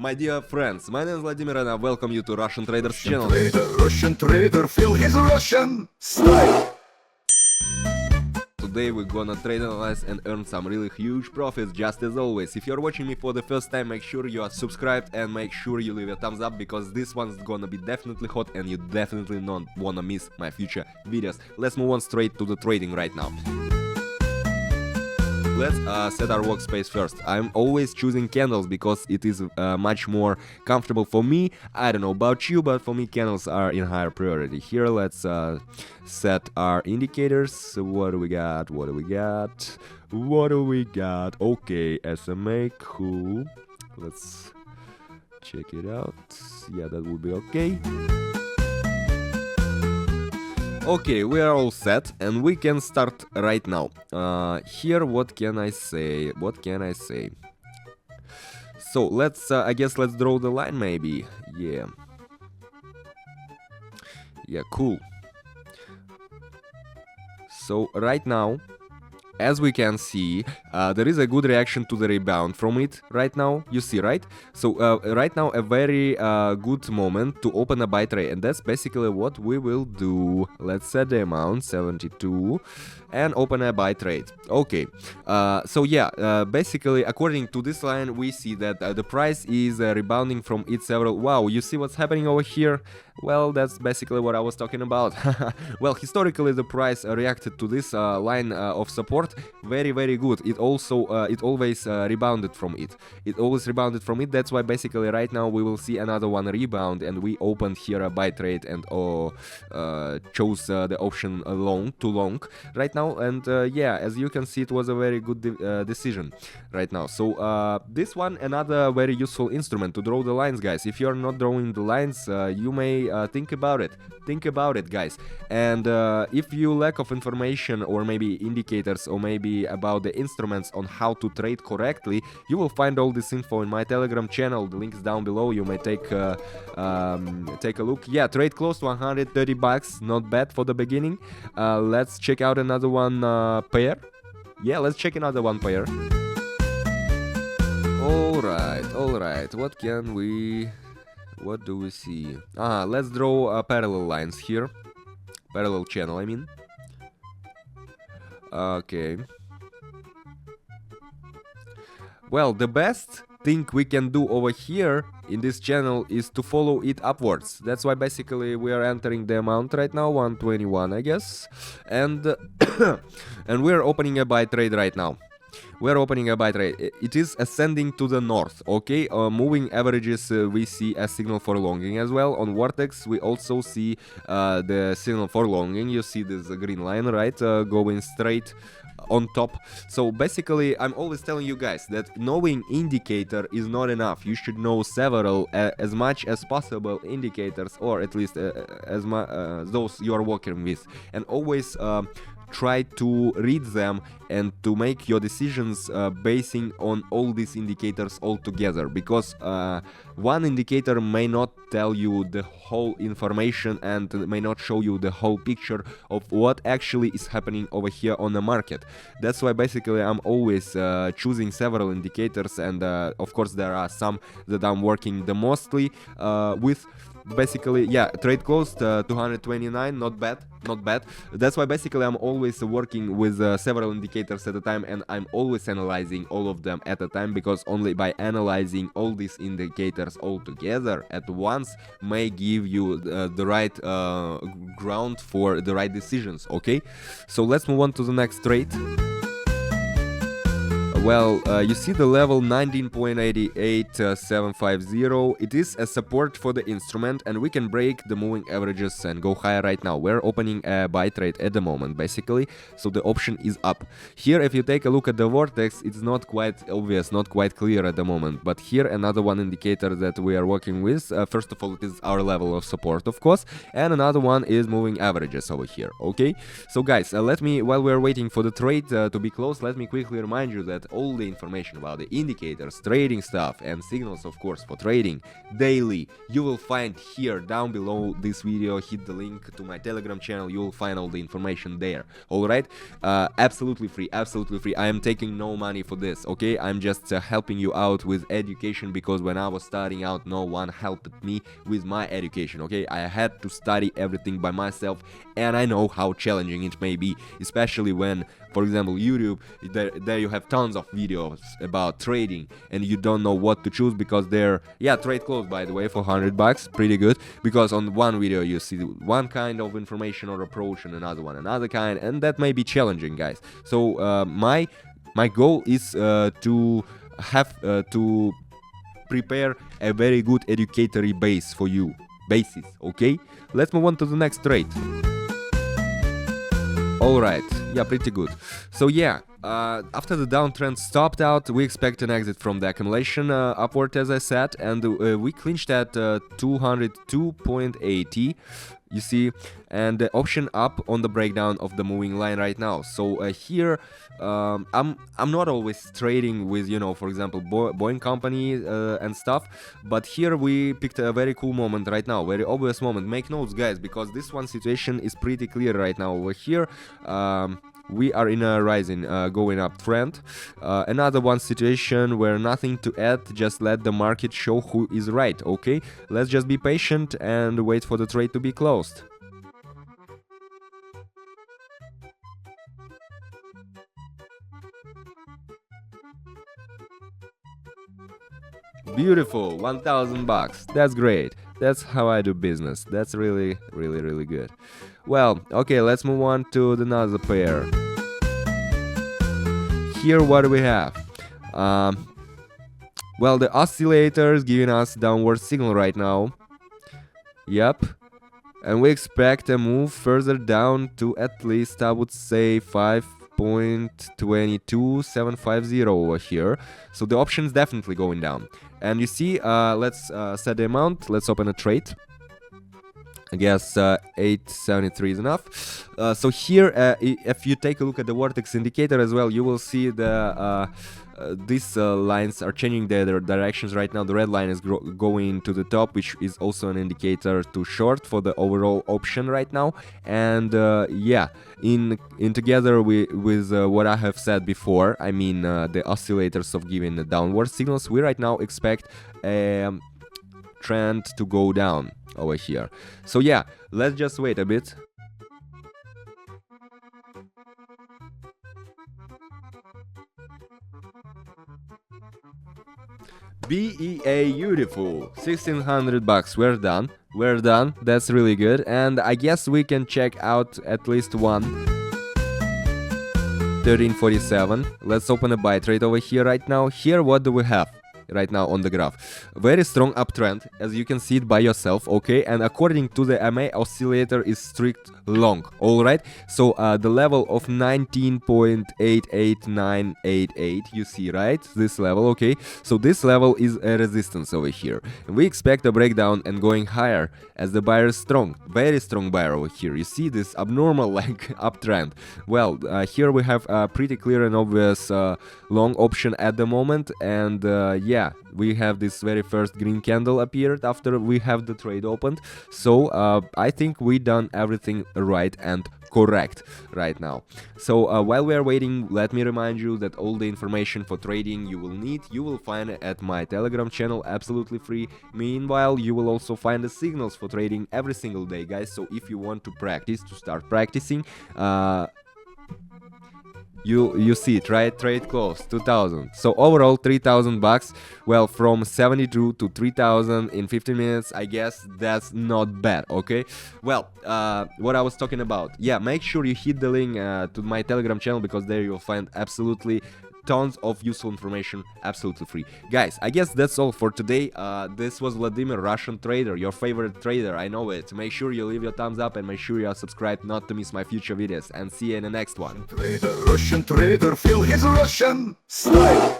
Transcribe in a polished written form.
My dear friends, my name is Vladimir and I welcome you to Russian Traders channel. Russian trader, feel his Russian style. Today we're gonna trade, analyze and earn some really huge profits, just as always. If you're watching me for the first time, make sure you are subscribed and make sure you leave a thumbs up, because this one's gonna be definitely hot and you definitely don't wanna miss my future videos. Let's move on straight to the trading right now. Let's set our workspace first. I'm always choosing candles because it is much more comfortable for me. I don't know about you, but for me candles are in higher priority. Here let's set our indicators. What do we got? What do we got? What do we got? Okay, SMA, cool. Let's check it out. Yeah, that would be okay. Okay, we are all set and we can start right now. Here, what can I say? What can I say? So let's, I guess let's draw the line maybe. Yeah. Yeah, cool. So right now, as we can see, there is a good reaction to the rebound from it right now, you see, right? So right now a very good moment to open a buy trade, and that's basically what we will do. Let's set the amount 72 and open a buy trade. Okay, so yeah, basically according to this line we see that the price is rebounding from its several. Wow, you see what's happening over here? Well, that's basically what I was talking about. Well, historically the price reacted to this line of support very good. It also it always rebounded from it. It always rebounded from it. That's why basically right now we will see another one rebound, and we opened here a buy trade and chose the option long to long right now. And yeah, as you can see, it was a very good decision right now. So this one, another very useful instrument to draw the lines, guys. If you're not drawing the lines, you may think about it. Think about it, guys. And if you lack of information or maybe indicators or maybe about the instruments on how to trade correctly, you will find all this info in my Telegram channel. The link is down below. You may take a look. Yeah, trade close to 130 bucks. Not bad for the beginning. Let's check out another one pair. Yeah, let's check another one pair. Alright. What do we see? Let's draw parallel lines here. Parallel channel, I mean. Okay. Well, the best thing we can do over here in this channel is to follow it upwards. That's why basically we are entering the amount right now, 121, I guess. And and we're opening a buy trade right now. We're opening a buy trade. It is ascending to the north, okay? Moving averages, we see a signal for longing as well. On Quotex, we also see the signal for longing. You see this green line, right? Going straight on top. So basically, I'm always telling you guys that knowing indicator is not enough. You should know several, as much as possible indicators, or at least as those you are working with, and always try to read them and to make your decisions basing on all these indicators all together, because one indicator may not tell you the whole information and may not show you the whole picture of what actually is happening over here on the market. That's why basically I'm always choosing several indicators, and of course there are some that I'm working the mostly with. Basically, yeah, trade closed 229, not bad. That's why basically I'm always working with several indicators at a time, and I'm always analyzing all of them at a time, because only by analyzing all these indicators all together at once may give you the right ground for the right decisions, okay? So let's move on to the next trade. Well, you see the level 19.88750. It is a support for the instrument, and we can break the moving averages and go higher right now. We're opening a buy trade at the moment, basically, so the option is up. Here, if you take a look at the vortex, it's not quite obvious, not quite clear at the moment. But here, another one indicator that we are working with. First of all, it is our level of support, of course, and another one is moving averages over here, okay? So guys, let me, while we're waiting for the trade to be closed, let me quickly remind you that all the information about the indicators, trading stuff, and signals, of course, for trading daily, you will find here down below this video. Hit the link to my Telegram channel, you will find all the information there. Alright, absolutely free, absolutely free. I am taking no money for this, okay? I'm just helping you out with education, because when I was starting out, no one helped me with my education, okay? I had to study everything by myself, and I know how challenging it may be, especially when, for example, YouTube, there you have tons of videos about trading, and you don't know what to choose, because they're, yeah, trade close, by the way, for $100, pretty good, because on one video you see one kind of information or approach, and another one another kind, and that may be challenging, guys. So my goal is to have to prepare a very good educatory base for you, basis, okay? Let's move on to the next trade. Alright, yeah, pretty good. So yeah, after the downtrend stopped out, we expect an exit from the accumulation upward, as I said, and we clinched at 202.80, you see, and the option up on the breakdown of the moving line right now. So here, I'm not always trading with, you know, for example, Boeing company and stuff, but here we picked a very cool moment right now, very obvious moment. Make notes, guys, because this one situation is pretty clear right now. Over here, we are in a rising, going up trend. Another one situation where nothing to add, just let the market show who is right, okay? Let's just be patient and wait for the trade to be closed. Beautiful, $1,000. That's great. That's how I do business. That's really, really, really good. Well, okay, let's move on to another pair. Here, what do we have? Well, the oscillator is giving us downward signal right now. Yep. And we expect a move further down to at least, I would say, 5.22750 over here. So the option is definitely going down. And you see, let's set the amount. Let's open a trade. I guess 873 is enough. So here, if you take a look at the Vortex indicator as well, you will see the these lines are changing their directions right now. The red line is going to the top, which is also an indicator to short for the overall option right now. And yeah, in together with what I have said before, I mean the oscillators of giving the downward signals, we right now expect a trend to go down over here. So yeah, let's just wait a bit. Beautiful, $1,600. We're done. We're done. That's really good. And I guess we can check out at least one. 1347. Let's open a buy trade over here right now. Here, what do we have right now on the graph? Very strong uptrend, as you can see it by yourself, okay? And according to the MA, oscillator is strict long, all right? So the level of 19.88988, you see, right? This level, okay? So this level is a resistance over here. And we expect a breakdown and going higher, as the buyer is strong, very strong buyer over here. You see this abnormal like uptrend. Well, here we have a pretty clear and obvious long option at the moment, and yeah, we have this very first green candle appeared after we have the trade opened. So I think we done everything right and correct right now. So while we are waiting, let me remind you that all the information for trading you will need, you will find at my Telegram channel, absolutely free. Meanwhile, you will also find the signals for trading every single day, guys. So if you want to practice, to start practicing, you see it, right? Trade close 2000. So overall $3,000. Well, from 72 to 3000 in 15 minutes, I guess that's not bad, okay? Well, what I was talking about, yeah, make sure you hit the link to my Telegram channel, because there you'll find absolutely tons of useful information, absolutely free. Guys, I guess that's all for today. This was Vladimir, Russian trader, your favorite trader, I know it. Make sure you leave your thumbs up and make sure you are subscribed not to miss my future videos, and see you in the next one. Russian trader, feel his Russian style.